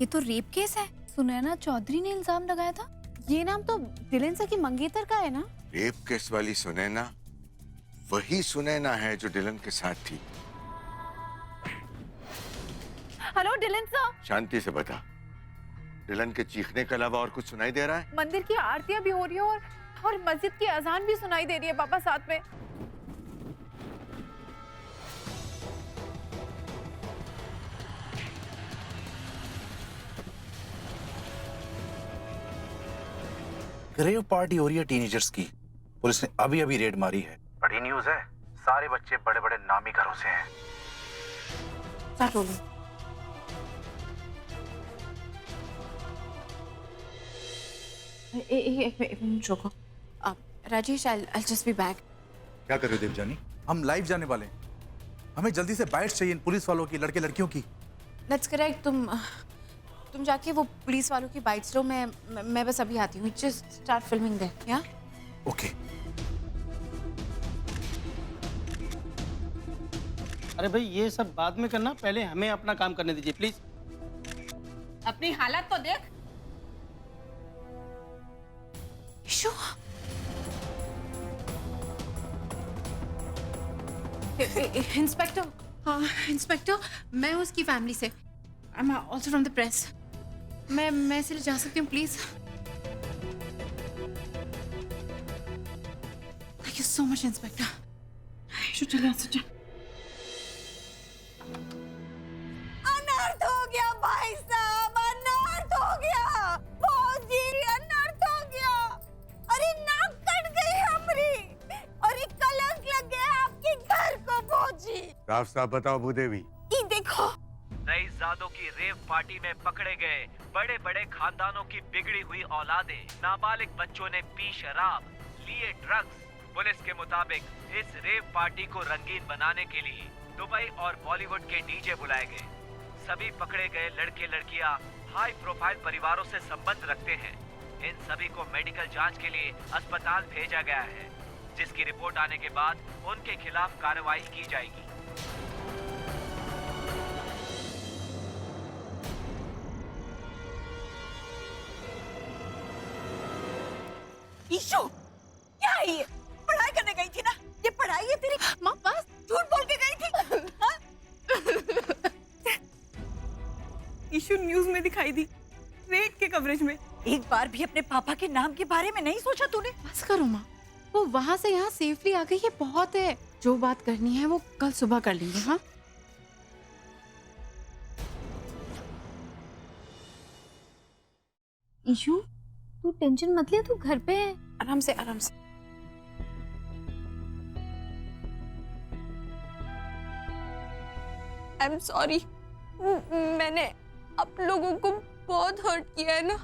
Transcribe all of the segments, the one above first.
ये तो rape case है। सुनैना चौधरी ने इल्जाम लगाया था। ये नाम तो डिलन सर की मंगेतर का है ना? रेप केस वाली सुनैना वही सुनैना है जो डिलन के साथ थी। Hello Dylan sir. शांति से बता, डिलन के चीखने के अलावा और कुछ सुनाई दे रहा है? मंदिर की आरतियां भी हो रही है और मस्जिद की अजान भी सुनाई दे रही है पापा साथ में। रेव पार्टी हो रही है टीनेजर्स की। पुलिस ने अभी अभी रेड मारी है। बड़ी न्यूज़ है, सारे बच्चे बड़े बड़े नामी घरों से हैं। एक मिनट रुको। Rajesh, I'll just be back. क्या कर रहे हो देवजानी? हम लाइव जाने वाले हैं। हमें जल्दी से बाइट्स चाहिए इन पुलिस वालों की, लड़के लड़कियों की। That's correct. तुम जाके वो पुलिस वालों की बाइट्स लो। मैं बस अभी आती हूँ। Just start filming there, yeah? Okay. अरे भाई ये सब बाद में करना, पहले हमें अपना काम करने दीजिए प्लीज। अपनी हालत तो देख। Issue, inspector. हाँ इंस्पेक्टर, मैं उसकी फैमिली से। I am also from the press. मैं इसे ले जा सकती हूँ please? Thank you so much inspector. Issue चले यहाँ से जा। अनर्थ हो गया भाई साहब, अनर्थ हो गया। फौजी अनर्थ हो गया। अरे नाक कट गई हमारी और एक कलंक लग गया आपके घर को फौजी। साफ साफ बताओ भूदेवी। ये देखो, रईसजादों की रेव पार्टी में पकड़े गए बड़े बड़े खानदानों की बिगड़ी हुई औलादें, नाबालिग बच्चों ने पी शराब, लिए ड्रग्स। पुलिस के मुताबिक इस रेव पार्टी को रंगीन बनाने के लिए दुबई और बॉलीवुड के डीजे बुलाए गए। सभी पकड़े गए लड़के लड़कियां हाई प्रोफाइल परिवारों से संबंध रखते हैं। इन सभी को मेडिकल जांच के लिए अस्पताल भेजा गया है, जिसकी रिपोर्ट आने के बाद उनके खिलाफ कार्रवाई की जाएगी। ईशु, क्या है ये? पढ़ाई करने गई थी ना? ये पढ़ाई है तेरी? माँ बस। झूठ बोल के गई थी। हाँ? इशू न्यूज में दिखाई दी, रेड के कवरेज में। एक बार भी अपने पापा के नाम के बारे में नहीं सोचा तूने? बस करो माँ, वो वहाँ से यहाँ सेफली आ गई, ये बहुत है। जो बात करनी है वो कल सुबह कर लेंगे। हाँ ईशू, तू टेंशन मत ले, तू घर पे है। आराम से आराम से। आई एम सॉरी, मैंने आप लोगों को बहुत हर्ट किया है ना।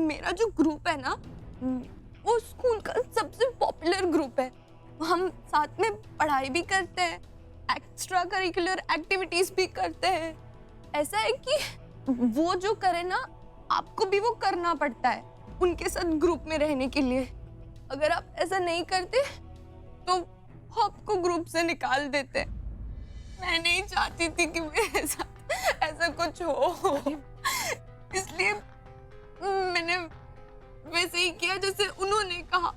मेरा जो ग्रुप है ना, वो स्कूल का सबसे पॉपुलर ग्रुप है। हम साथ में पढ़ाई भी करते हैं, एक्स्ट्रा करिकुलर एक्टिविटीज भी करते हैं। ऐसा है कि वो जो करे ना, आपको भी वो करना पड़ता है उनके साथ ग्रुप में रहने के लिए। अगर आप ऐसा नहीं करते तो आपको ग्रुप से निकाल देते। मैं नहीं चाहती थी कि मेरे साथ ऐसा कुछ हो, इसलिए मैंने वैसे ही किया जैसे उन्होंने कहा।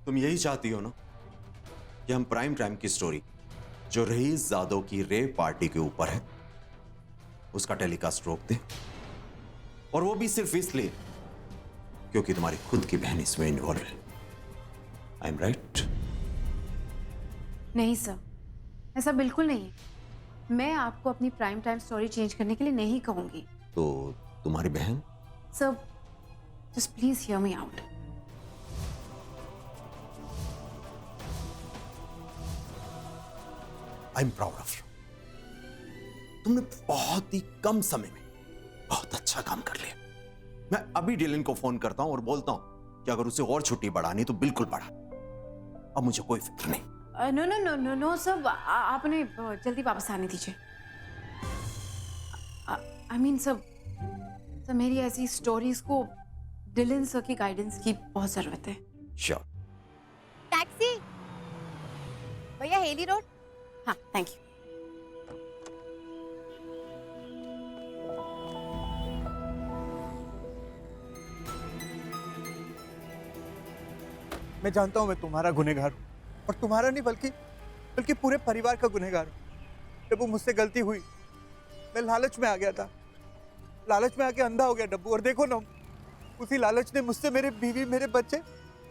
तुम यही चाहती हो ना कि हम प्राइम टाइम की स्टोरी जो रईसजादों की रेव पार्टी के ऊपर है उसका टेलीकास्ट रोक दें, और वो भी सिर्फ इसलिए क्योंकि तुम्हारी खुद की बहन इसमें इन्वॉल्व है। I am right? नहीं सर, ऐसा बिल्कुल नहीं है। मैं आपको अपनी प्राइम टाइम स्टोरी चेंज करने के लिए नहीं कहूंगी। तो तुम्हारी बहन? Sir just please hear me out. I am proud of you. तुमने बहुत ही कम समय में बहुत अच्छा काम कर लिया। मैं अभी डिलन को फोन करता हूं और बोलता हूं कि अगर उसे और छुट्टी बढ़ानी तो बिल्कुल बढ़ा। अब मुझे कोई फिक्र नहीं। No no no no no sir, आपने जल्दी वापस आने दीजिए। आई मीन सर, मेरी ऐसी स्टोरीज को डिलन सर की गाइडेंस की बहुत जरूरत है। श्योर। टैक्सी। भैया हेली रोड। हाँ थैंक यू। मैं जानता हूँ मैं तुम्हारा गुनहगार हूँ, और तुम्हारा नहीं बल्कि बल्कि पूरे परिवार का गुनहगार हूँ। जब वो मुझसे गलती हुई, मैं लालच में आ गया था, लालच में आके अंधा हो गया डब्बू। और देखो ना, उसी लालच ने मुझसे मेरे बीवी, मेरे बच्चे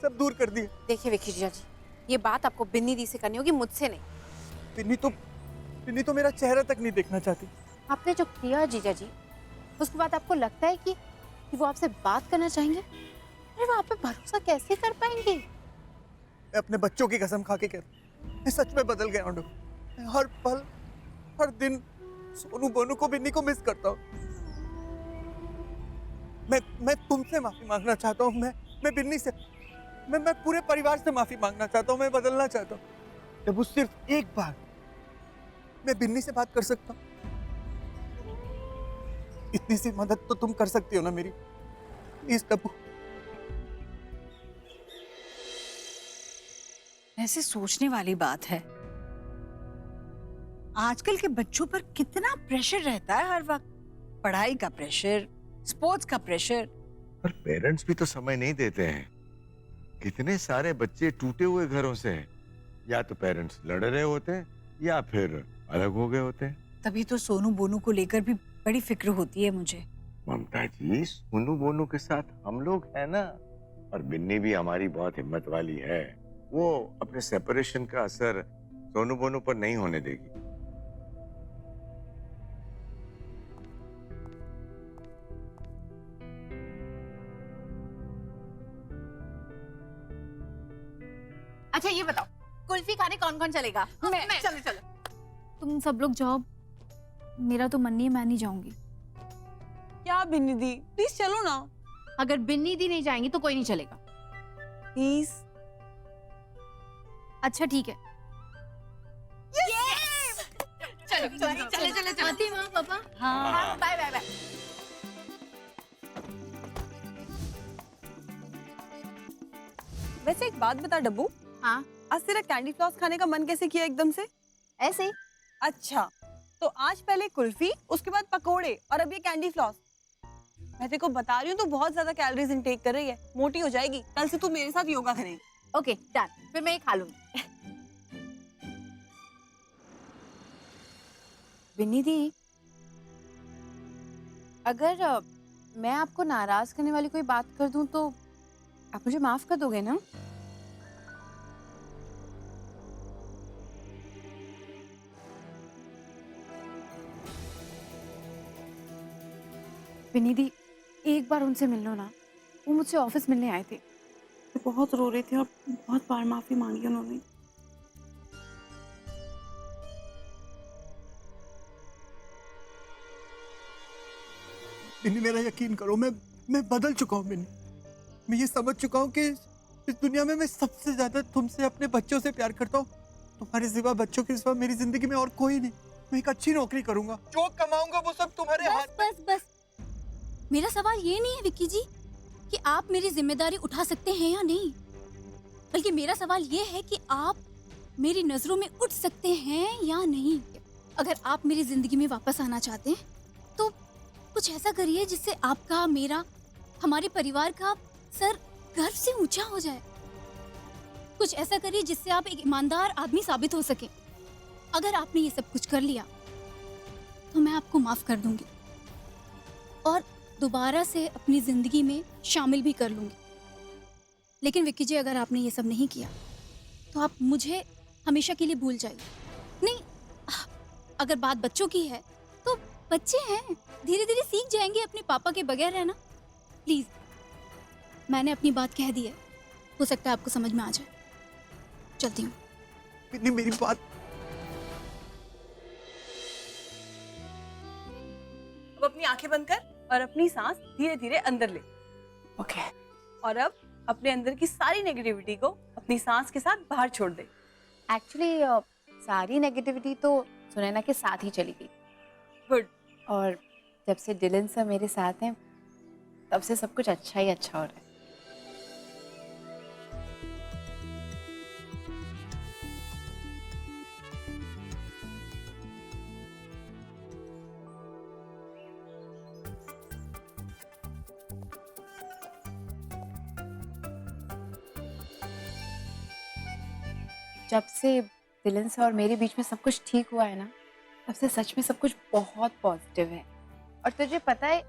सब दूर कर दिए। देखिए विक्की जीजा जी, ये बात आपको बिन्नी दी से करनी होगी, मुझसे नहीं। बिन्नी तो मेरा चेहरा तक नहीं देखना चाहती। आपने जो किया जीजा जी, उसके बाद आपको लगता है कि वो आपसे बात करना चाहेंगे? अरे वो आप पे भरोसा कैसे कर पाएंगे? मैं अपने बच्चों की कसम खा के कहता हूँ, मैं सच में बदल गया हूँ। मैं हर पल, हर दिन सोनू बोनू को, बिन्नी को मिस करता हूँ। मैं तुमसे माफी मांगना चाहता हूँ। मैं बिन्नी से, मैं पूरे परिवार से माफी मांगना चाहता हूँ। मैं बदलना चाहता हूँ। जब वो सिर्फ एक बार मैं बिन्नी से बात कर सकता हूँ। इतनी सी मदद तो तुम कर सकती हो ना मेरी, प्लीज टप्पू। ऐसे सोचने वाली बात है। आजकल के बच्चों पर कितना प्रेशर रहता है हर वक्त, पढ़ाई का प्रेशर, स्पोर्ट्स का प्रेशर। पर पेरेंट्स भी तो समय नहीं देते हैं। कितने सारे बच्चे टूटे हुए घरों से हैं। या तो पेरेंट्स लड़ रहे होते हैं या फिर अलग हो गए होते हैं। तभी तो सोनू बोनू को लेकर भी बड़ी फिक्र होती है मुझे। ममता जी, सोनू बोनू के साथ हम लोग हैं ना, और बिन्नी भी हमारी बहुत हिम्मत वाली है। वो अपने सेपरेशन का असर सोनू बोनू पर नहीं होने देगी। अच्छा ये बताओ, कुल्फी खाने कौन कौन चलेगा? मैं। चलो चलो। तुम सब लोग जाओ, मेरा तो मन नहीं है, मैं नहीं जाऊंगी। क्या बिन्नी दी, प्लीज चलो ना। अगर बिन्नी दी नहीं जाएंगी तो कोई नहीं चलेगा। प्लीज। अच्छा ठीक है। चलो चलो चलो चलो। आती माँ पापा। हाँ बाय बाय बाय। वैसे एक बात बता डब्बू, हाँ आज तेरा कैंडी फ्लॉस खाने का मन कैसे किया एकदम से? ऐसे ही। अच्छा, तो आज पहले कुल्फी, उसके बाद पकोड़े, और अब ये कैंडी फ्लॉस। मैं तेरे को बता रही हूँ, तो बहुत ज्यादा कैलोरीज इनटेक कर रही है, मोटी हो जाएगी। कल से तू मेरे साथ योगा करेगी। ओके डन, फिर मैं ये खा लूंगी। बिन्नी दी, अगर मैं आपको नाराज करने वाली कोई बात कर दूं तो आप मुझे माफ कर दोगे ना? बिन्नी दी, एक बार उनसे मिल लो ना। वो मुझसे ऑफिस मिलने आए थे, बहुत रो रहे थे और बहुत बार माफी मांगी उन्होंने। बिन्नी मेरा यकीन करो, मैं बदल चुका हूँ बिन्नी। मैं ये समझ चुका हूँ कि इस दुनिया में मैं सबसे ज्यादा तुमसे, अपने बच्चों से प्यार करता हूँ। तुम्हारे सिवा, बच्चों के सिवा मेरी जिंदगी में और कोई नहीं। मैं एक अच्छी नौकरी करूंगा, जो कमाऊंगा वो सब तुम्हारे हाथ। बस बस बस, मेरा सवाल ये नहीं है विक्की जी कि आप मेरी जिम्मेदारी उठा सकते हैं या नहीं, बल्कि मेरा सवाल ये है कि आप मेरी नजरों में उठ सकते हैं या नहीं। अगर आप मेरी जिंदगी में वापस आना चाहते हैं तो कुछ ऐसा करिए जिससे आपका, मेरा, हमारे परिवार का सर गर्व से ऊंचा हो जाए। कुछ ऐसा करिए जिससे आप एक ईमानदार आदमी साबित हो सके। अगर आपने ये सब कुछ कर लिया तो मैं आपको माफ कर दूंगी और दोबारा से अपनी जिंदगी में शामिल भी कर लूंगी। लेकिन विक्की जी, अगर आपने ये सब नहीं किया तो आप मुझे हमेशा के लिए भूल जाइए। नहीं, अगर बात बच्चों की है तो बच्चे हैं, धीरे धीरे सीख जाएंगे अपने पापा के बगैर रहना। प्लीज, मैंने अपनी बात कह दी है, हो सकता है आपको समझ में आ जाए। चलती हूँ। बिन्नी मेरी बात, अब अपनी आंखें बंद कर और अपनी सांस धीरे धीरे अंदर ले। ओके। और अब अपने अंदर की सारी नेगेटिविटी को अपनी सांस के साथ बाहर छोड़ दे। एक्चुअली सारी नेगेटिविटी तो सुनैना के साथ ही चली गई। गुड। और जब से डिलन सर मेरे साथ हैं, तब से सब कुछ अच्छा ही अच्छा हो रहा है। जब से दिलन से और मेरे बीच में सब कुछ ठीक हुआ है ना, तब से सच में सब कुछ बहुत पॉजिटिव है। और तुझे पता है,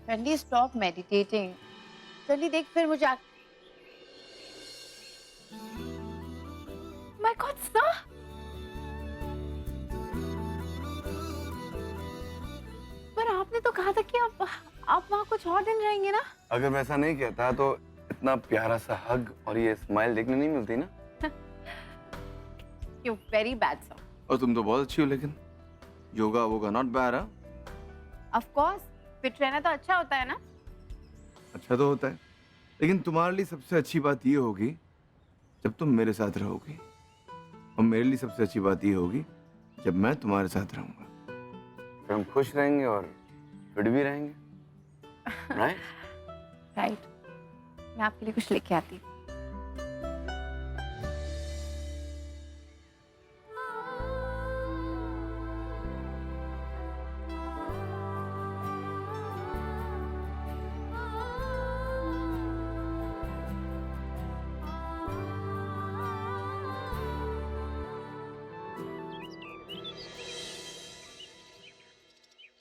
फ्रेंडली स्टॉप मेडिटेटिंग, जल्दी देख फिर मुझे माय गॉड सर, पर आपने तो कहा था कि आप वहाँ कुछ और दिन रहेंगे ना। अगर वैसा नहीं कहता तो इतना प्यारा सा हग और ये स्माइल देखने नहीं मिलती ना। You very bad sir. और तुम तो बहुत अच्छी हो, लेकिन योगा वोगा not bad. Of course fit रहना तो अच्छा होता है ना। अच्छा तो होता है, लेकिन तुम्हारे लिए सबसे अच्छी बात ये होगी जब तुम मेरे साथ रहोगी, और मेरे लिए सबसे अच्छी बात ये होगी जब मैं तुम्हारे साथ रहूंगा। फिर हम खुश रहेंगे और फिट भी रहेंगे। राइट? राइट। मैं आपके लिए कुछ लेके आती हूँ।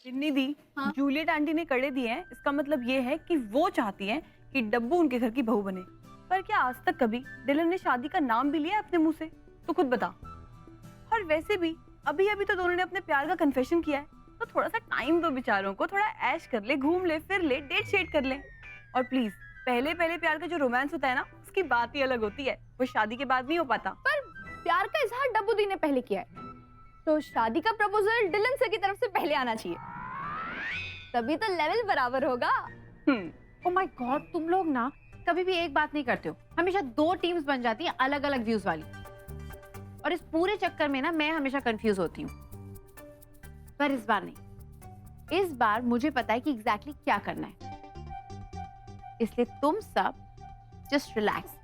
जिन्नी दी, जूलियट आंटी ने कड़े दिए हैं, इसका मतलब ये है कि वो चाहती हैं कि डब्बू उनके घर की बहू बने। पर क्या आज तक कभी डिलन ने शादी का नाम भी लिया है अपने मुंह से? तो खुद बता। और वैसे भी अभी अभी तो दोनों ने अपने प्यार का कन्फेशन किया है, तो थोड़ा सा टाइम दो बेचारों को, थोड़ा ऐश कर ले, घूम ले, फिर ले, डेट शेट कर ले। और प्लीज पहले पहले प्यार का जो रोमांस होता है ना, उसकी बात ही अलग होती है, वो शादी के बाद नहीं हो पाता। पर प्यार का इजहार डब्बू दी ने पहले किया है, तो शादी का प्रपोजल डिलन सर की तरफ से पहले आना चाहिए, तभी तो लेवल बराबर होगा। ओ माय गॉड, तुम लोग ना कभी भी एक बात नहीं करते हो, हमेशा दो टीम्स बन जाती हैं अलग अलग व्यूज वाली। और इस पूरे चक्कर में ना मैं हमेशा कंफ्यूज होती हूँ। पर इस बार नहीं, इस बार मुझे पता है कि एग्जैक्टली क्या करना है, इसलिए तुम सब just relax.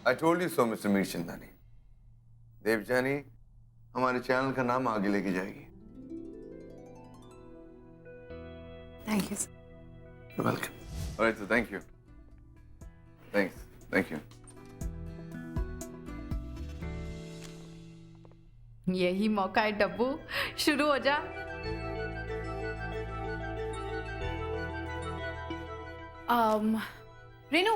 I told you so, Mr. Mirchandani. Devjani हमारे चैनल का नाम आगे लेके जाएगी। Thank you. You're welcome. All right, so thank you. Thanks. Thank you. यही मौका है डब्बू, शुरू हो जा। Renu,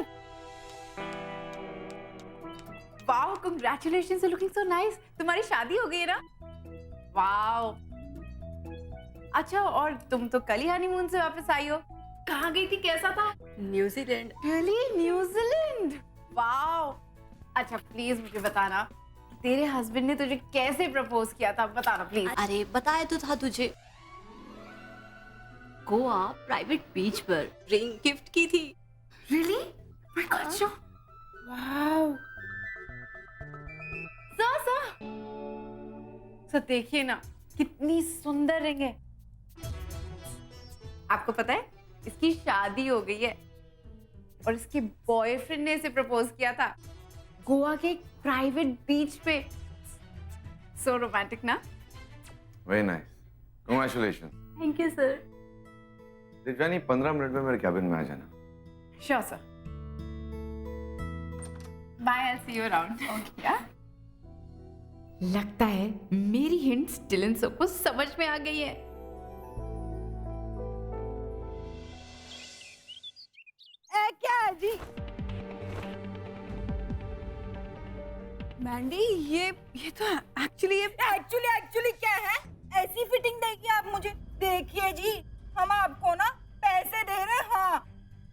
wow, congratulations, looking so nice. तुम्हारी शादी हो गई है ना? वाओ। अच्छा, और तुम तो कल ही हनीमून से वापस आई हो। कहाँ गई थी, कैसा था? न्यूजीलैंड। रियली? न्यूजीलैंड? वाओ। अच्छा प्लीज मुझे बताना, तेरे हस्बैंड ने तुझे कैसे प्रपोज किया था, बताना प्लीज। अरे बताया तो था तुझे, गोवा प्राइवेट बीच पर रिंग गिफ्ट की थी। Really? My God, wow. Sir देखिए ना, कितनी सुंदर रिंग है। आपको पता है इसकी शादी हो गई है, और इसके बॉयफ्रेंड ने इसे प्रपोज किया था गोवा के एक प्राइवेट बीच पे। सो रोमांटिक ना? Very nice. Congratulations. Thank you sir. Devjani 15 minute में मेरे कैबिन में आ जाना। Sure sir. Bye, I see you around. Okay. लगता है मेरी हिंट्स डिलन सर को समझ में आ गई है। क्या है जी? मैंडी, ये तो एक्चुअली क्या है? ऐसी फिटिंग देगी आप मुझे? देखिए जी, हम आपको ना पैसे दे रहे हैं, हाँ,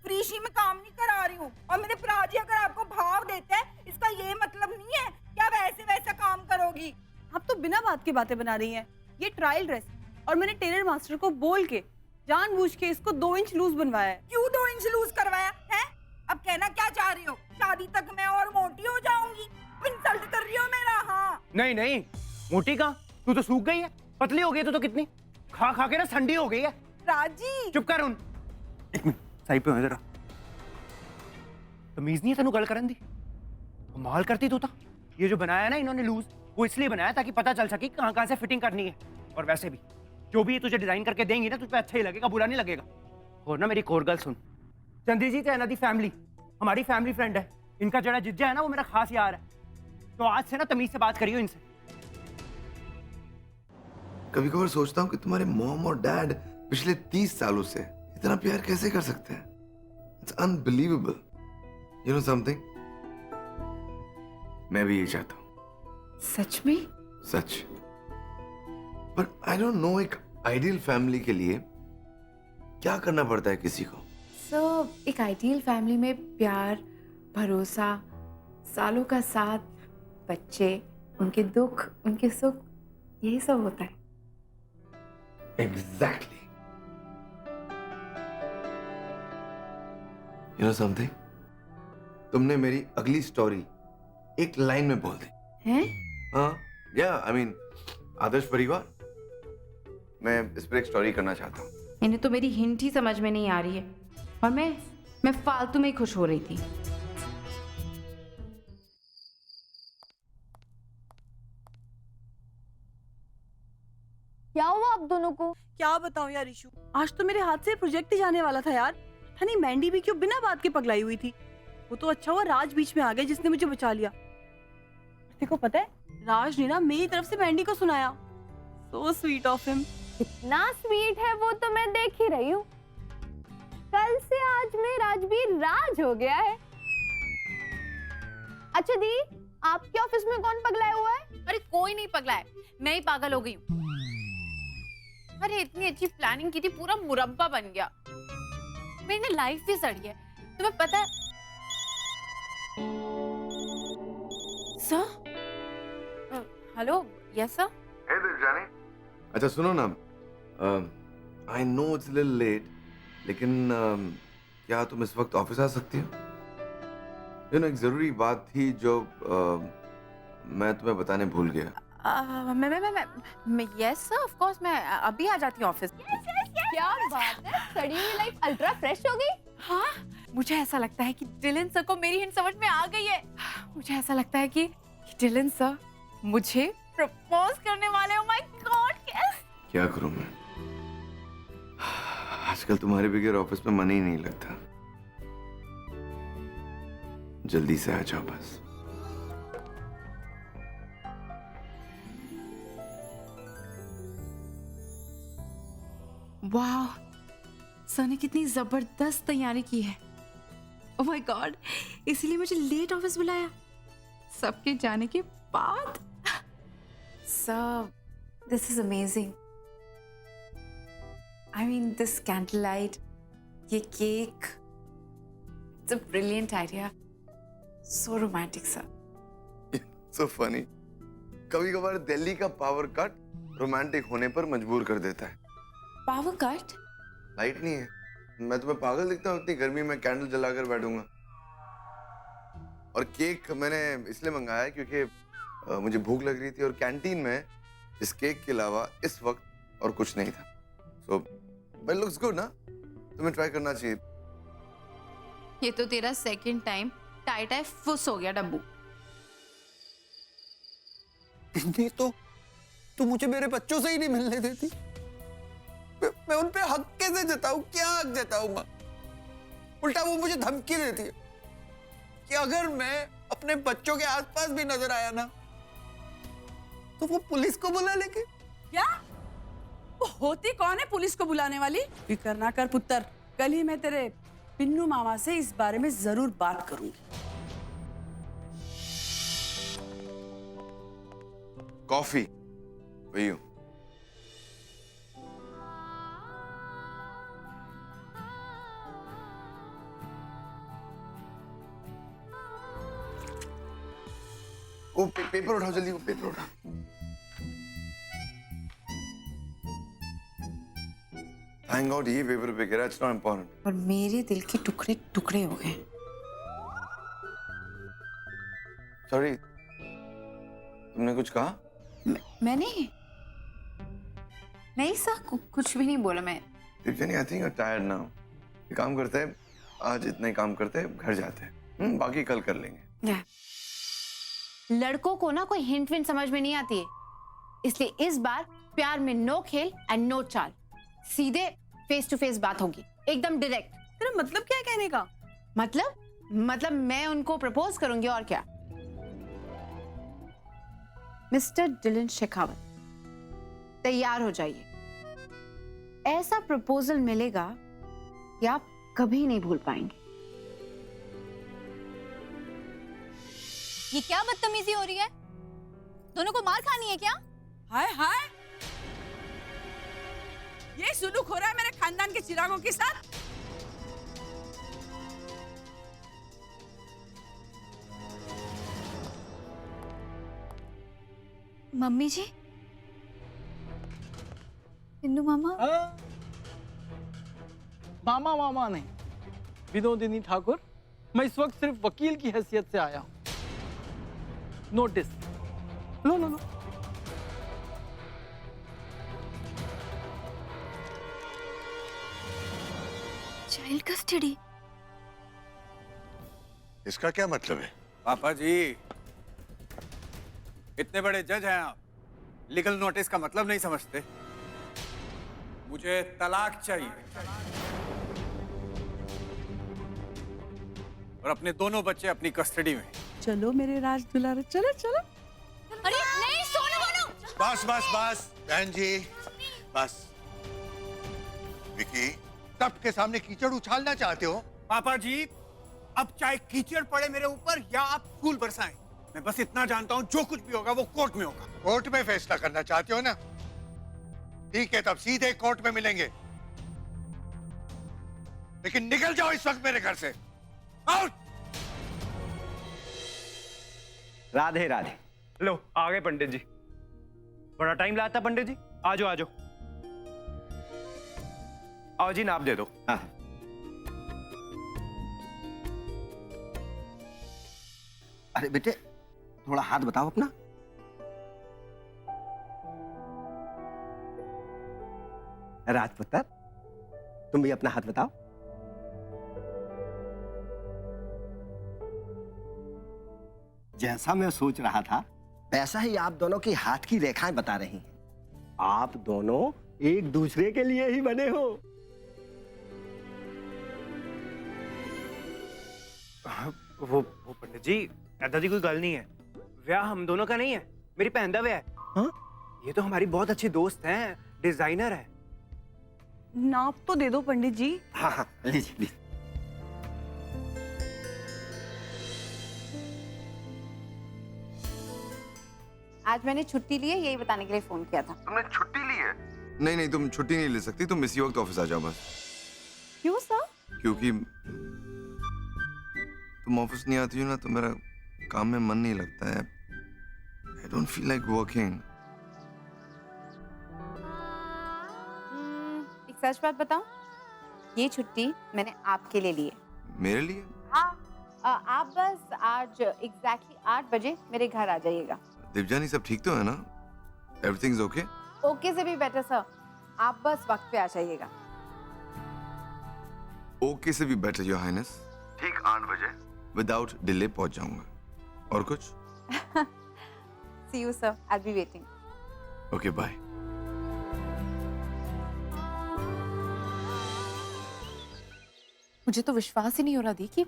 फ्रीशी में काम नहीं करा रही हूँ। और मेरे पिताजी अगर आपको भाव देते हैं, इसका ये मतलब नहीं है कि आप ऐसे वैसा काम करोगी। आप तो बिना बात की बातें बना रही हैं। ये ट्रायल ड्रेस, और मैंने टेलर मास्टर को बोल के जानबूझ के इसको 2 इंच लूज बनवाया है। क्यों 2 इंच लूज करवाया है? अब कहना क्या चाह रही हो? शादी तक मैं और मोटी हो जाऊंगी? इंसल्ट कर रही हो मेरा? हाँ। नहीं नहीं, मोटी कहाँ, तू तो सूख गई है, पतली हो गई तू तो कितनी, खा खा के ना ठंडी हो गई है। राजी चुप कर। एक मिनट साइड पे हो जरा। तमीज नहीं है तेनू गल करन दी? कमाल करती तू। ये जो बनाया ना इन्होंने लूज, वो इसलिए बनाया ताकि पता चल सके कहाँ कहाँ से फिटिंग करनी है। और वैसे भी जो भी ये तुझे डिजाइन करके देंगी ना, तुझ पे अच्छा ही लगेगा, बुरा नहीं लगेगा। और ना मेरी एक और गल सुन, चंद्रजीत है नदी फैमिली, हमारी फैमिली फ्रेंड है। इनका जड़ा जिज्जा है ना, वो मेरा खास यार है। तो आज से ना तमीज से बात करियो इनसे। कभी कभार सोचता हूँ कि तुम्हारे मॉम और डैड पिछले 30 सालों से इतना प्यार कैसे कर सकते हैं। It's unbelievable. You know something, मैं भी ये चाहता हूँ। सच में? सच। पर आई डोंट नो, एक आइडियल फैमिली के लिए क्या करना पड़ता है किसी को? एक आइडियल फैमिली में प्यार, भरोसा, सालों का साथ, बच्चे, उनके दुख, उनके सुख, यही सब होता है। एग्जैक्टली। यू नो समथिंग, तुमने मेरी अगली स्टोरी एक लाइन में बोल दी। हैं? हाँ, या आई मीन आदर्श परिवार। मैं इस पर एक स्टोरी करना चाहता हूँ। इन्हें तो मेरी हिंट ही समझ में नहीं आ रही है, और मैं फालतू में ही खुश हो रही थी। क्या हुआ आप दोनों को? क्या बताऊं यार ईशू, आज तो मेरे हाथ से प्रोजेक्ट ही जाने वाला था यार। नहीं, मैंडी भी क्यों बिना बात के पगलाई हुई थी। वो तो अच्छा हुआ राज बीच में आ गया, जिसने मुझे बचा लिया। देखो पता है, राज ने ना मेरी तरफ से मैंडी को सुनाया। So sweet of him. इतना स्वीट है वो तो मैं देख ही रही हूँ। कल से आज में राजवीर राज हो गया है। अच्छा दी, आपके ऑफिस में कौन पगलाया हुआ है? अरे कोई नहीं पगला है, मैं ही पागल हो गई हूँ। अरे इतनी अच्छी प्लानिंग की थी, पूरा मुरब्बा बन गया। मेरी ना लाइफ भी सड़ी है, तुम्हें पता है? Sir, hello, yes sir. Hey Debjani, अच्छा सुनो ना, I know it's little late, लेकिन क्या तुम इस वक्त ऑफिस आ सकती हो? यू नो, एक जरूरी बात थी जो मैं तुम्हें बताने भूल गया। मैं यस सर, ऑफ कोर्स, मैं अभी आ जाती हूँ ऑफिस। क्या बात है, सड़ी हुई लाइफ अल्ट्रा फ्रेश हो गई। हाँ, मुझे ऐसा लगता है कि डिलन सर को मेरी हिंट समझ में आ गई है। मुझे ऐसा लगता है कि डिलन सर मुझे प्रपोज करने वाले। Oh my God, yes. क्या करूं मैं? आजकल तुम्हारे बगैर ऑफिस में मन ही नहीं लगता। जल्दी से आ जाओ बस। वाह, सर ने कितनी जबरदस्त तैयारी की है। ओह माय गॉड, इसीलिए मुझे लेट ऑफिस बुलाया सबके जाने के बाद। Sir, this is amazing. I mean this candle light, ये cake, it's a brilliant idea, so romantic sir. So funny. कभी कभार दिल्ली का पावर कट रोमांटिक होने पर मजबूर कर देता है। Power cut? लाइट नहीं है, मैं तुम्हें पागल दिखता हूँ? इतनी गर्मी में कैंडल जलाकर बैठूंगा। और केक मैंने इसलिए मंगाया है क्योंकि मुझे भूख लग रही थी और कैंटीन में इस केक के अलावा इस वक्त और कुछ नहीं था। सो बट लुक्स गुड ना, तुम्हें ट्राई करना चाहिए। ये तो तेरा सेकंड टाइम टाई टाई फुस हो गया डब्बू। नहीं तो तू मुझे मेरे बच्चों से ही नहीं मिलने देती। मैं उन पे हक कैसे जताऊं? क्या हक जताऊं मैं? उल्टा वो मुझे धमकी देती है कि अगर मैं अपने बच्चों के आसपास भी नजर आया ना तो वो पुलिस को बुला लेगी। क्या? वो होती कौन है पुलिस को बुलाने वाली? फिक्र ना कर पुत्र, कल ही मैं तेरे पिन्नू मामा से इस बारे में जरूर बात करूंगी। कॉफी वही हूँ। वो पेपर उठाओ जल्दी, वो पेपर उठाओ। थैंक गॉड ये पेपर पे गिरा, इट्स नॉट इम्पोर्टेंट। और मेरे दिल के टुकड़े टुकड़े हो गए। सॉरी, तुमने कुछ कहा? मैंने नहीं सर, कुछ भी नहीं बोला मैं। Devjani, I think you are tired now. ये काम करते हैं, आज इतना ही काम करते हैं, घर जाते हैं। बाकी कल कर लेंगे। लड़कों को ना कोई हिंट विंट समझ में नहीं आती है, इसलिए इस बार प्यार में नो खेल एंड नो चाल, सीधे फेस टू फेस बात होगी, एकदम डायरेक्ट। तेरा मतलब क्या है कहने का? मतलब मैं उनको प्रपोज करूंगी और क्या। मिस्टर डिलन शेखावत, तैयार हो जाइए। ऐसा प्रपोजल मिलेगा कि आप कभी नहीं भूल पाएंगे। ये क्या बदतमीजी हो रही है? दोनों को मार खानी है क्या? हाय हाय, ये सुलूक हो रहा है मेरे खानदान के चिरागों के साथ। मम्मी जी, बिन्नू मामा। मामा मामा नहीं, विनोदिनी ठाकुर, मैं इस वक्त सिर्फ वकील की हैसियत से आया हूं। नोटिस लो लो लो। Child custody. इसका क्या मतलब है? पापा जी, इतने बड़े जज हैं आप, लीगल नोटिस का मतलब नहीं समझते? मुझे तलाक चाहिए और अपने दोनों बच्चे अपनी कस्टडी में। चलो मेरे राज दुलारे, चलो चलो। अरे नहीं, सोनू बोनो। बस बस बस बहन जी, बस। विकी, सबके सामने कीचड़ उछालना चाहते हो? पापा जी, अब चाहे कीचड़ पड़े मेरे ऊपर या आप फूल बरसाएं, मैं बस इतना जानता हूं, जो कुछ भी होगा वो कोर्ट में होगा। कोर्ट में फैसला करना चाहते हो ना? ठीक है, तब सीधे कोर्ट में मिलेंगे। लेकिन निकल जाओ इस वक्त मेरे घर से। आउट! राधे राधे। लो आ गए पंडित जी। बड़ा टाइम लाता पंडित जी। आ जाओ आ जाओ। आओ जी, नाप दे दो। हाँ। अरे बेटे, थोड़ा हाथ बताओ अपना। राजपुत्र, तुम भी अपना हाथ बताओ। जैसा मैं सोच रहा था वैसा ही आप दोनों की हाथ की रेखाएं बता रही हैं। आप दोनों एक दूसरे के लिए ही बने हो। वो पंडित जी, ऐसा कोई गल नहीं है। ब्याह हम दोनों का नहीं है, मेरी बहन का ब्याह है। हाँ? ये तो हमारी बहुत अच्छी दोस्त हैं, डिजाइनर है। नाप तो दे दो पंडित जी। हाँ हाँ, लीजिए लीजिए। आज मैंने छुट्टी ली है, यही बताने के लिए फोन किया था। तुमने छुट्टी ली है? नहीं नहीं, तुम छुट्टी नहीं ले सकती, तुम इसी वक्त ऑफिस आ जाओ बस। क्यों सर? क्योंकि तुम ऑफिस नहीं आती हो ना तो मेरा काम में मन नहीं लगता है। I don't feel like working. एक सच बात बताऊं, ये छुट्टी मैंने आपके लिए ली है। मेरे लिए? हाँ, आप बस आज एग्जैक्टली 8 बजे मेरे घर आ जाइएगा। दिव्यानी, सब ठीक तो है ना? Everything's okay? ओके से भी बेटर सर, आप बस वक्त पे आ जाइएगा। ओके से भी बेटर योर हाइनेस। ठीक 8 बजे विदाउट डिले पहुंच जाऊंगा। और कुछ? See you sir, I be waiting. Okay bye. मुझे तो विश्वास ही नहीं हो रहा दी कि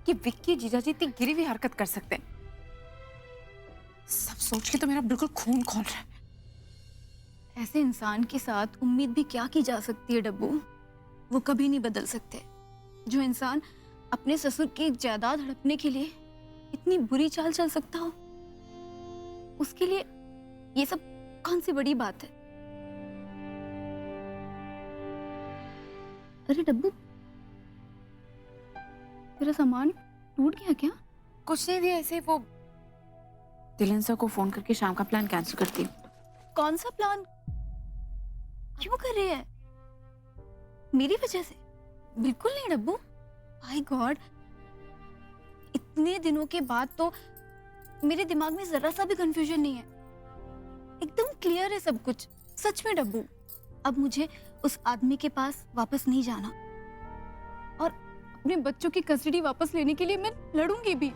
विक्की जीजाजी इतनी गिरी हुई हरकत कर सकते हैं। सब सोच के तो मेरा बिल्कुल खून खौल रहा है। ऐसे इंसान के साथ उम्मीद भी क्या की जा सकती है डब्बू? वो कभी नहीं बदल सकते। जो इंसान अपने ससुर की जायदाद हड़पने के लिए इतनी बुरी चाल चल सकता हो, उसके लिए ये सब कौन सी बड़ी बात है? अरे डब्बू, तेरा सामान टूट गया क्या? कुछ नहीं दिया, ऐसे वो दिलन सर को फोन करके शाम का प्लान कैंसिल करती हूँ। कौन सा प्लान? क्यों कर रही है? मेरी वजह से? बिल्कुल नहीं डब्बू। माय गॉड, इतने दिनों के बाद तो मेरे दिमाग में जरा सा भी कंफ्यूजन नहीं है। एकदम क्लियर है सब कुछ। सच में डब्बू, अब मुझे उस आदमी के पास वापस नहीं जाना और अपने बच्चों की कस्टडी वापस लेने के लिए मैं लड़ूंगी भी।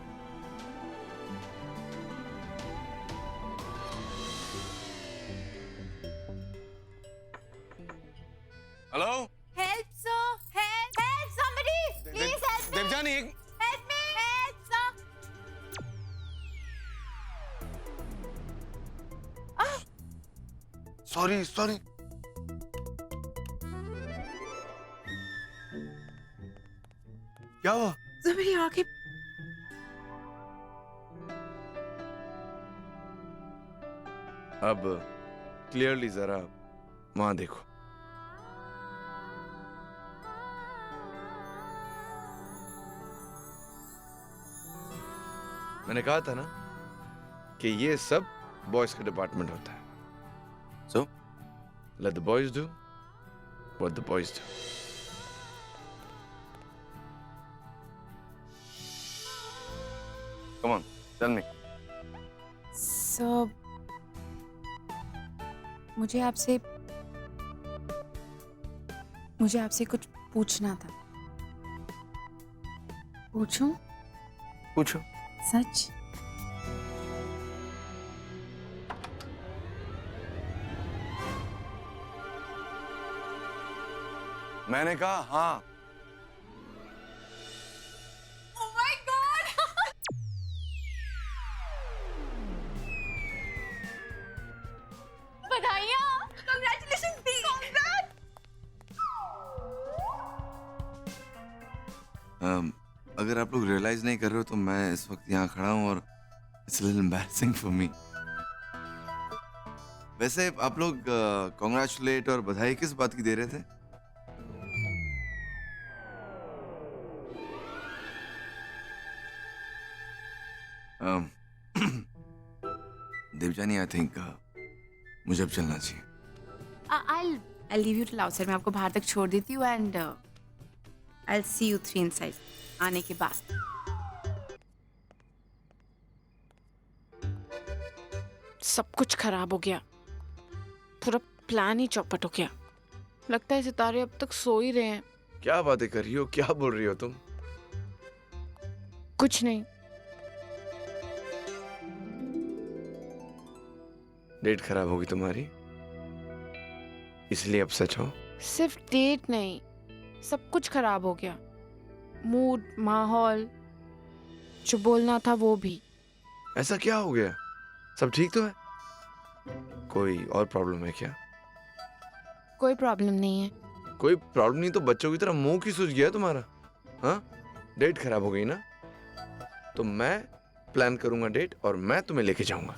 Hello? Help sir, help, help somebody. नहीं एक सॉरी सॉरी। क्या हुआ? मेरी आंखें अब क्लियरली जरा वहां देखो। मैंने कहा था ना कि ये सब बॉयज का डिपार्टमेंट होता है। So let the boys do what the boys do. Come on tell me. So मुझे आपसे कुछ पूछना था। पूछूं? पूछो। सच? मैंने कहा हाँ। Oh my God! बधाइयाँ! Congratulations दी! Congrats! अगर आप लोग रियलाइज नहीं कर रहे हो तो मैं इस वक्त यहाँ खड़ा हूँ और it's little embarrassing for me. वैसे आप लोग कॉन्ग्रेचुलेट और बधाई किस बात की दे रहे थे? देवजानी आई थिंक मुझे अब चलना चाहिए। I'll leave you till outside. मैं आपको बाहर तक छोड़ देती हूँ and I'll see you 3 inside. आने के बाद। सब कुछ खराब हो गया। पूरा प्लान ही चौपट हो गया। लगता है सितारे अब तक सो ही रहे हैं। क्या बातें कर रही हो? क्या बोल रही हो तुम? कुछ नहीं। डेट खराब होगी तुम्हारी, इसलिए अब सच हो? सिर्फ डेट नहीं, सब कुछ खराब हो गया। मूड, माहौल, जो बोलना था वो भी। ऐसा क्या हो गया? सब ठीक तो है? कोई और प्रॉब्लम है क्या? कोई प्रॉब्लम नहीं है। कोई प्रॉब्लम नहीं तो बच्चों की तरह मुंह की सूझ गया है तुम्हारा? हाँ, डेट खराब हो गई ना, तो मैं प्लान करूंगा डेट और मैं तुम्हें लेके जाऊंगा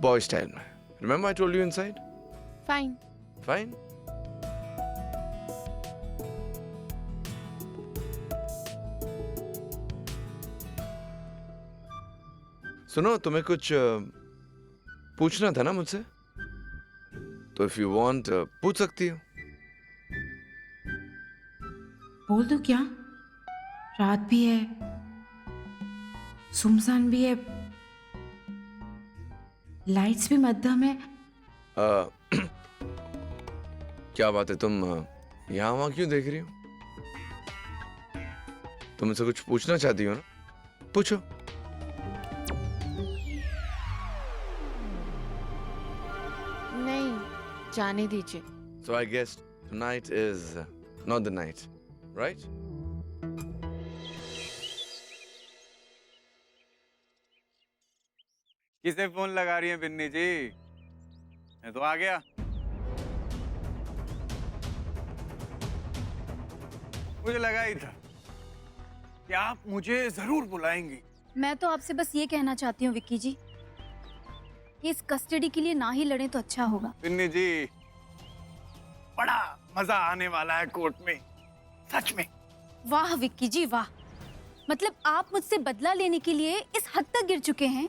बॉय स्टाइल में। Remember I told you inside? Fine. Fine. सुनो, तुम्हें कुछ पूछना था ना मुझसे, तो इफ यू वांट पूछ सकती हो। बोल दो क्या? रात भी है, सुनसान भी है, लाइट्स भी मध्यम है। क्या बात है, तुम यहाँ वहां क्यों देख रही हो? तुम मुझसे कुछ पूछना चाहती हो ना? पूछो। नहीं, जाने दीजिए। So I guess tonight is not the night, right? किसे फोन लगा रही है बिन्नी जी? मैं तो आ गया। मुझे लगा ही था कि आप मुझे जरूर बुलाएंगी। मैं तो आपसे बस ये कहना चाहती हूँ विक्की जी कि इस कस्टडी के लिए ना ही लड़ें तो अच्छा होगा। बिन्नी जी, बड़ा मजा आने वाला है कोर्ट में, सच में। वाह विक्की जी वाह, मतलब आप मुझसे बदला लेने के लिए इस हद तक गिर चुके हैं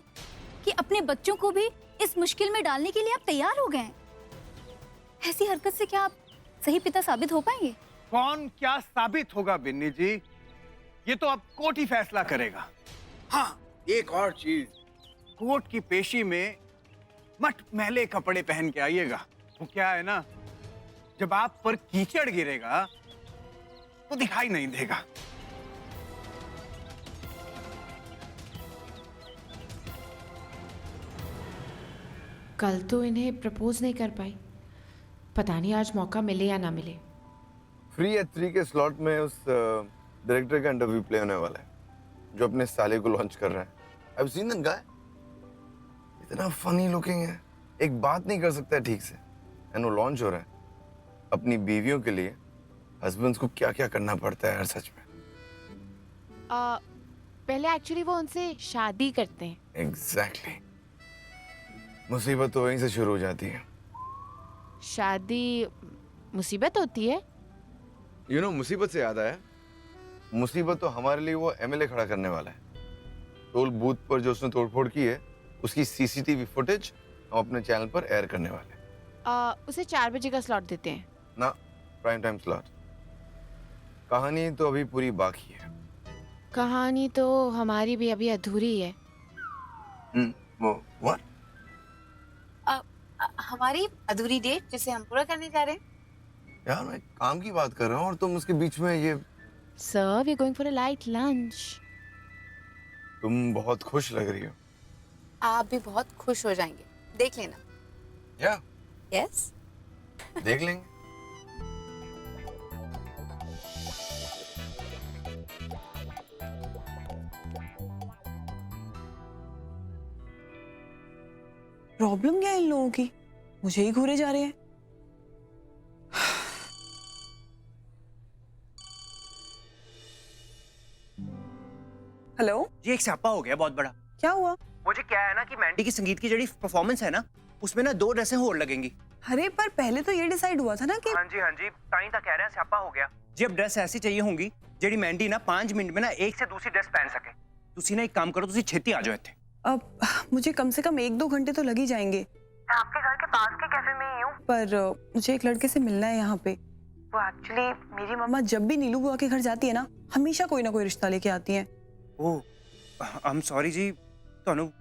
कि अपने बच्चों को भी इस मुश्किल में डालने के लिए आप तैयार हो गए हैं। ऐसी हरकत से क्या आप सही पिता साबित हो पाएंगे? कौन क्या साबित होगा बिन्नी जी, ये तो अब कोर्ट ही फैसला करेगा। हाँ, एक और चीज, कोर्ट की पेशी में मट मैले कपड़े पहन के आइएगा। वो क्या है ना, जब आप पर कीचड़ गिरेगा तो दिखाई नहीं देगा। कल तो इन्हें प्रपोज नहीं कर पाई, पता नहीं आज मौका मिले या ना मिले। फ्री एट 3 के स्लॉट में उस डायरेक्टर का इंटरव्यू प्ले होने वाला है, जो अपने साले को लॉन्च कर रहा है। I've seen that guy. इतना फनी लुकिंग है, एक बात नहीं कर सकता है ठीक से, एंड वो लॉन्च हो रहा है। अपनी बीवियों के लिए हस्बैंड्स को क्या क्या करना पड़ता है यार, सच में। पहले एक्चुअली वो उनसे शादी करते हैं। एग्जैक्टली। मुसीबत तो वहीं से शुरू हो जाती है। शादी मुसीबत होती है? यू नो, मुसीबत से याद आया, मुसीबत तो हमारे लिए वो एमएलए खड़ा करने वाला है। टोल बूथ पर जो उसने तोड़फोड़ की है, उसकी सीसीटीवी फुटेज हम अपने चैनल पर एयर करने वाले हैं। उसे 4 बजे का स्लॉट देते हैं ना, प्राइम टाइम स्लॉट। कहानी तो अभी पूरी बाकी है। कहानी तो हमारी भी अभी अधूरी है। वो व्हाट? हमारी अधूरी डेट जिसे हम पूरा करने जा रहे हैं। यार मैं काम की बात कर रहा हूँ और तुम उसके बीच में ये। Sir, we are going for a light lunch. तुम बहुत खुश लग रही हो। आप भी बहुत खुश हो जाएंगे, देख लेना। या यस, देख लेंगे। प्रॉब्लम क्या है इन लोगों की? मुझे ही घूरे जा रहे हैं। हेलो जी, एक स्यापा हो गया बहुत बड़ा। क्या हुआ? मुझे क्या है ना कि मैंडी की संगीत की जड़ी परफॉर्मेंस है ना, उसमें ना 2 ड्रेसें और लगेंगी। अरे पर पहले तो ये डिसाइड हुआ था ना कि हाँ जी ताई ता कह रहे हैं स्यापा हो गया जी। अब ड्रेस ऐसी चाहिए होंगी जेडी मैंडी ना 5 मिनट में ना एक से दूसरी ड्रेस पहन सके। तुसी ना एक काम करो, तुसी छेती आ जाओ इत्थे। अब मुझे कम से कम 1-2 घंटे तो लग ही जाएंगे। मैं आपके घर के पास के कैफे में ही हूँ। पर मुझे एक लड़के से मिलना है यहाँ पे। वो एक्चुअली मेरी मम्मा जब भी नीलू बुआ के घर जाती है ना, हमेशा कोई ना कोई रिश्ता लेके आती है। ओह, आई एम सॉरी जी, ਤੁਹਾਨੂੰ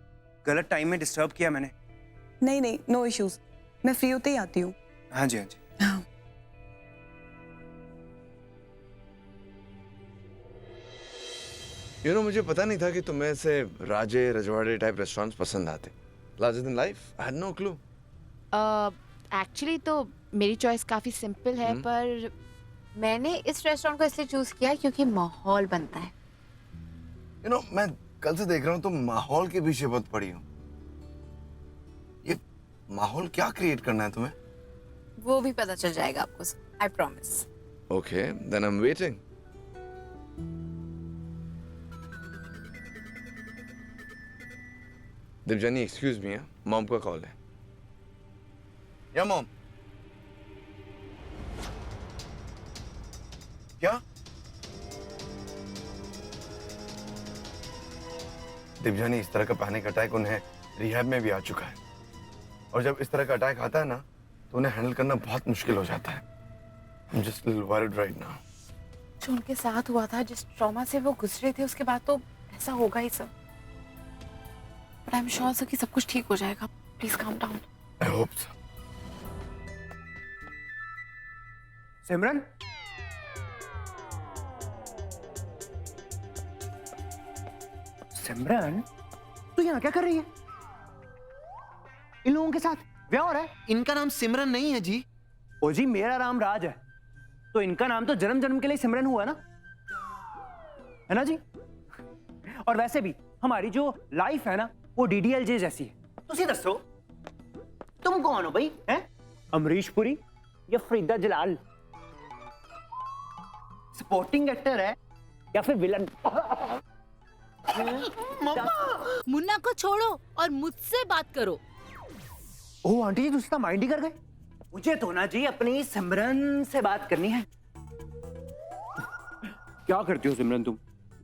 गलत टाइम में डिस्टर्ब किया मैंने। नहीं, नो इश्यूज, मैं फ्री होते ही आती हूँ। हाँ जी। यू नो, मुझे पता नहीं था कि तुम्हें ऐसे राजे रजवाड़े टाइप रेस्टोरेंट्स पसंद आते। Larger than life, I had no clue. Actually तो मेरी चॉइस काफी सिंपल है, पर मैंने इस रेस्टोरेंट को इसलिए चूज किया क्योंकि माहौल बनता है। यू नो, मैं कल से देख रहा हूँ तुम माहौल के पीछे बहुत पड़ी हो। ये माहौल क्या क्रिएट करना है तुम्हें? वो भी पता चल जाएगा आपको, I promise. Okay, then I am waiting. Devjani, excuse me, mom का कॉल है। Yeah mom? क्या? दिव्यानी, इस तरह का पैनिक अटैक उन्हें रिहैब में भी आ चुका है, और जब इस तरह का अटैक आता है ना, तो उन्हें हैंडल करना बहुत मुश्किल हो जाता है। I'm just a little worried right now. जो उनके साथ हुआ था, जिस ट्रॉमा से वो गुजरे थे, उसके बाद तो ऐसा होगा ही सब। But I'm sure सर कि सब कुछ ठीक हो जाएगा। Please calm down. I hope so. सिमरन, सिमरन, तू यहाँ क्या कर रही है? इन लोगों के साथ ब्याह हो रहा है? इनका नाम सिमरन नहीं है जी। ओ जी, मेरा नाम राज है, तो इनका नाम तो जन्म जन्म के लिए सिमरन हुआ ना, है ना जी? और वैसे भी हमारी जो लाइफ है ना, वो DDLJ जैसी है। तुसी दसो, तुम कौन हो भाई? हैं? अमरीश पुरी या फरीदा जलाल? सपोर्टिंग एक्टर है या फिर विलन? मुन्ना को छोड़ो और मुझसे बात करो। ओह आंटी जी, तुसी तो माइंड ही कर गए। मुझे तो ना जी अपनी सिमरन से बात करनी है। क्या करती हो सिमरन तुम?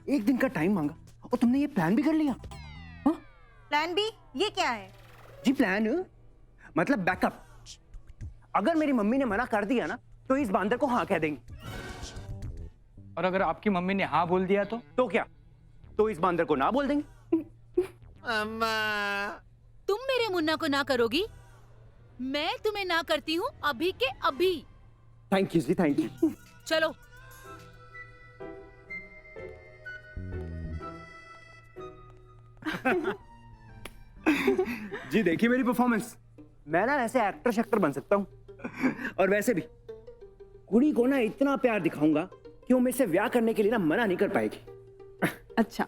एक दिन का टाइम मांगा और तुमने ये प्लान भी कर लिया। Plan B? ये क्या है? जी प्लान मतलब बैकअप। अगर मेरी मम्मी ने मना कर दिया ना, तो इस बांदर को हाँ कह देंगे। और अगर आपकी मम्मी ने हाँ बोल दिया तो क्या? तो इस बांदर को ना बोल देंगे। अम्मा, तुम मेरे मुन्ना को ना करोगी? मैं तुम्हें ना करती हूँ अभी के अभी। थैंक यू जी, थैंक यू। चलो। जी देखिए मेरी परफॉर्मेंस, मैं ना ऐसे एक्टर बन सकता हूँ। और वैसे भी कुड़ी को ना इतना प्यार दिखाऊंगा कि कि वो मेरे से ब्याह करने के लिए ना मना नहीं कर पाएगी। अच्छा,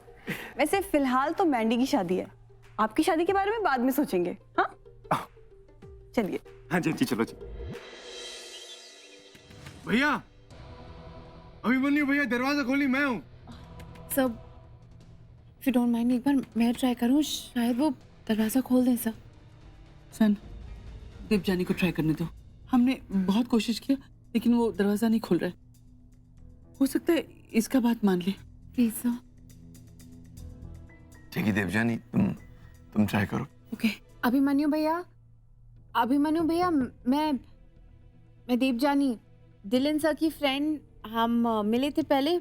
वैसे फिलहाल तो मैंडी की शादी है, आपकी शादी के बारे में बाद में सोचेंगे। हाँ चलिए। हाँ जी जी चलो जी। भैया, अभिमन्यु भैया, दरवाजा खोली, मैं हूँ। सब इफ यू डोंट माइंड एक बार मैं ट्राई करूँ, शायद वो दरवाजा खोल दें। सर सन, देवजानी को ट्राई करने दो। हमने बहुत कोशिश किया लेकिन वो दरवाजा नहीं खोल रहा है। हो सकता है इसका बात मान ले। Please sir. ठीक है देवजानी, तुम ट्राई करो। ओके। अभिमन्यु भैया, मैं देवजानी, दिलन सर की फ्रेंड, हम मिले थे पहले।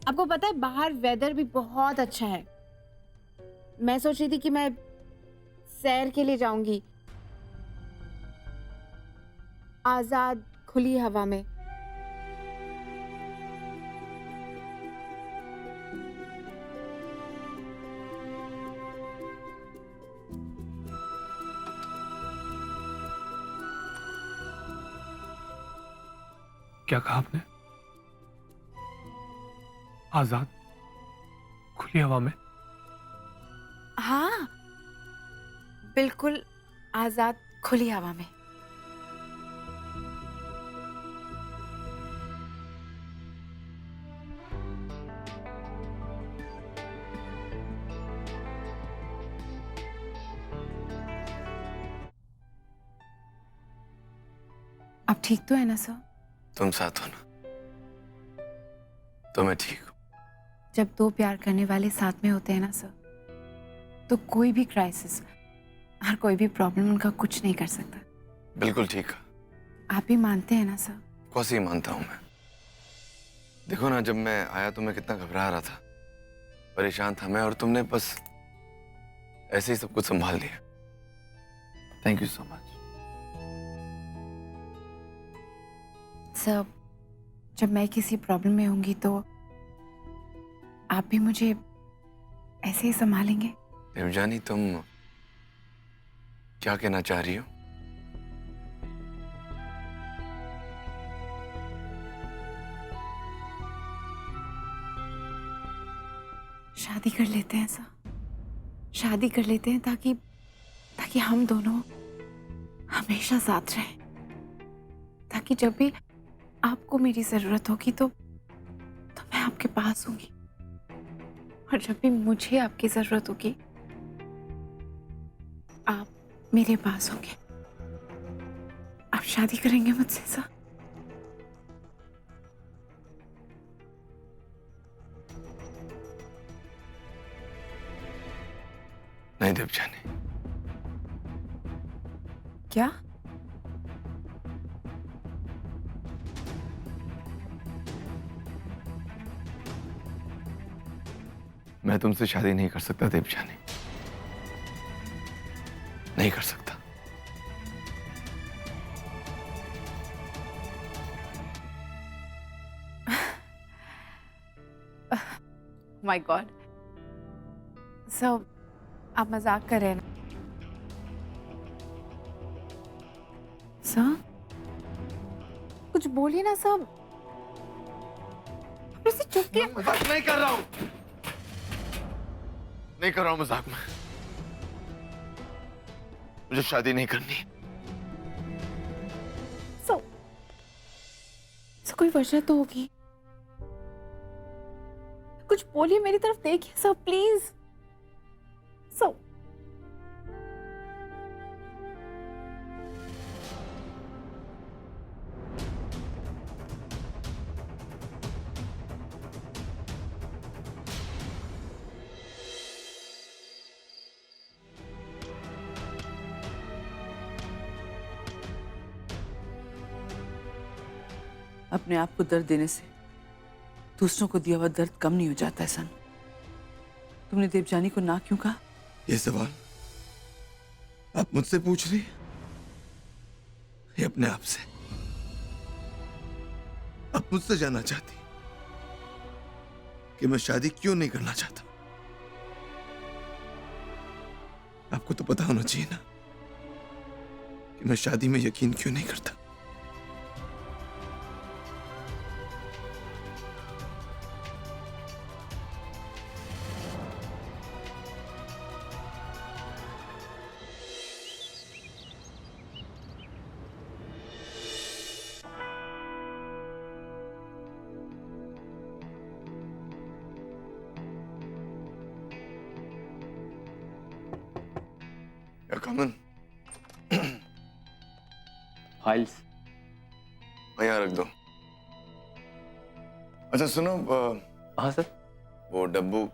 आपको पता है बाहर वेदर भी बहुत अच्छा है। मैं सोच रही थी कि मैं सैर के लिए जाऊंगी आजाद खुली हवा में। क्या कहा आपने? आजाद खुली हवा में? हाँ बिल्कुल, आजाद खुली हवा में। आप ठीक तो है ना सर? तुम साथ हो ना, तो मैं ठीक हूँ। जब दो प्यार करने वाले साथ में होते हैं ना सर, तो कोई भी क्राइसिस और कोई भी प्रॉब्लम उनका कुछ नहीं कर सकता। बिल्कुल ठीक है। आप भी मानते हैं ना सर? कैसे ही मानता हूँ मैं। देखो ना, जब मैं आया तो मैं कितना घबरा रहा था, परेशान था मैं, और तुमने बस ऐसे ही सब कुछ संभाल लिया। Thank you so much. Sir, जब मैं किसी प्रॉब्लम में होंगी तो आप भी मुझे ऐसे ही संभालेंगे? देवजानी, तुम क्या कहना चाह रही हो? शादी कर लेते हैं सर, शादी कर लेते हैं ताकि हम दोनों हमेशा साथ रहें, ताकि जब भी आपको मेरी जरूरत होगी तो मैं आपके पास होंगी, और जब भी मुझे आपकी जरूरत होगी आप मेरे पास होंगे। आप शादी करेंगे मुझसे सर? नहीं देवजानी। क्या? मैं तुमसे शादी नहीं कर सकता देवजानी, नहीं कर सकता। माय गॉड सर, आप मजाक कर रहे हैं ना? सर कुछ बोलिए ना सर। चुप के। मजाक नहीं कर रहा हूं, नहीं कर रहा हूं मजाक में। मुझे शादी नहीं करनी। सो कोई वजह तो होगी, कुछ बोलिए, मेरी तरफ देखिए सर प्लीज। सो अपने आप को दर्द देने से दूसरों को दिया हुआ दर्द कम नहीं हो जाता है सन। तुमने देवजानी को ना क्यों कहा? ये सवाल आप मुझसे पूछ रही ये अपने आप से? आप मुझसे जानना चाहती कि मैं शादी क्यों नहीं करना चाहता? आपको तो पता होना चाहिए ना कि मैं शादी में यकीन क्यों नहीं करता। कमन फाइल्स यहाँ रख दो। अच्छा सुनो, हाँ सर। वो डब्बू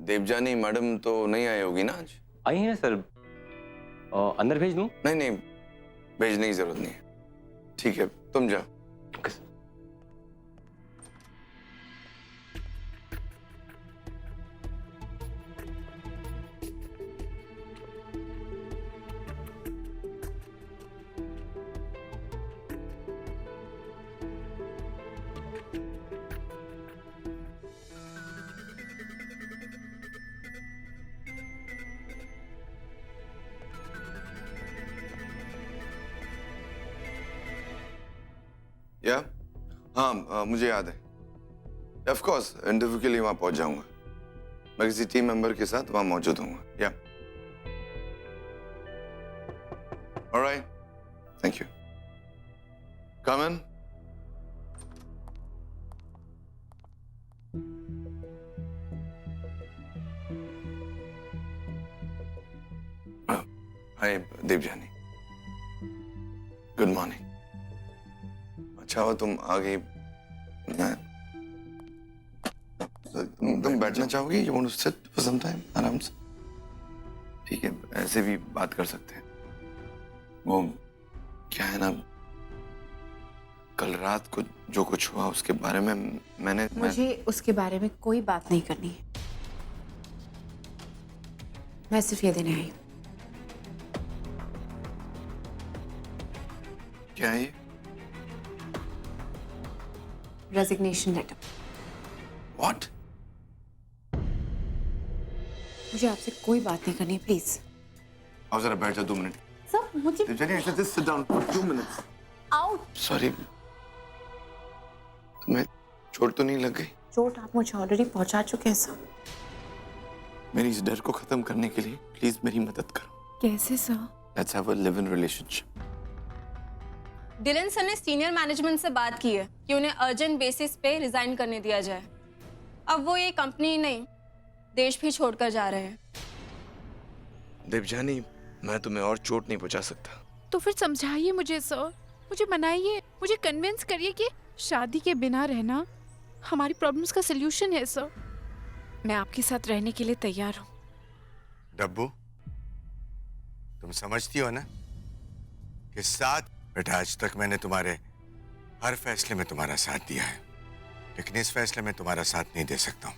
देवजानी मैडम तो नहीं आई होगी ना आज? आई है सर, अंदर भेज दूं? नहीं नहीं, भेजने की जरूरत नहीं है। ठीक है, तुम जाओ। या हाँ, मुझे याद है। ऑफ कोर्स इंटरव्यू के लिए वहां पहुंच जाऊंगा। मैं किसी टीम मेंबर के साथ वहां मौजूद हूंगा। या alright, thank you. Come in. Hi Debjani, good morning. अच्छा हुआ तुम आ गई। तुम बैठना चाहोगी? You want to sit for some time? आराम से। ठीक है, ऐसे भी बात कर सकते हैं। वो क्या है ना, कल रात को जो कुछ हुआ उसके बारे में मुझे उसके बारे में कोई बात नहीं करनी है। मैं सिर्फ ये देने आई हूँ। क्या है ये? Resignation letter. व्हाट? मुझे आपसे कोई बात नहीं करनी, प्लीज। आओ जरा बैठ जाओ 2 मिनट। सर मुझे just sit down for 2 minutes. Out. Sorry, तुम्हें चोट तो नहीं लग गई? चोट आप मुझे ऑलरेडी पहुंचा चुके हैं सर। मेरी इस डर को खत्म करने के लिए प्लीज मेरी मदद करो। कैसे sir? Let's have a live in relationship. Dylan sir ने सीनियर मैनेजमेंट से बात की है कि उन्हें अर्जेंट बेसिस पे रिजाइन करने दिया जाए। अब वो ये कंपनी ही नहीं, देश भी छोड़कर जा रहे हैं। देवजानी, मैं तुम्हें और चोट नहीं पहुंचा सकता। तो फिर समझाइए मुझे सर, मुझे मनाइए, मुझे कन्विंस करिए कि शादी के बिना रहना हमारी प्रॉब्लम्स का सलूशन है सर। मैं आपके साथ रहने के लिए तैयार हूँ। डब्बू, तुम समझती हो ना कि बेटा आज तक मैंने तुम्हारे हर फैसले में तुम्हारा साथ दिया है, लेकिन इस फैसले में तुम्हारा साथ नहीं दे सकता हूँ।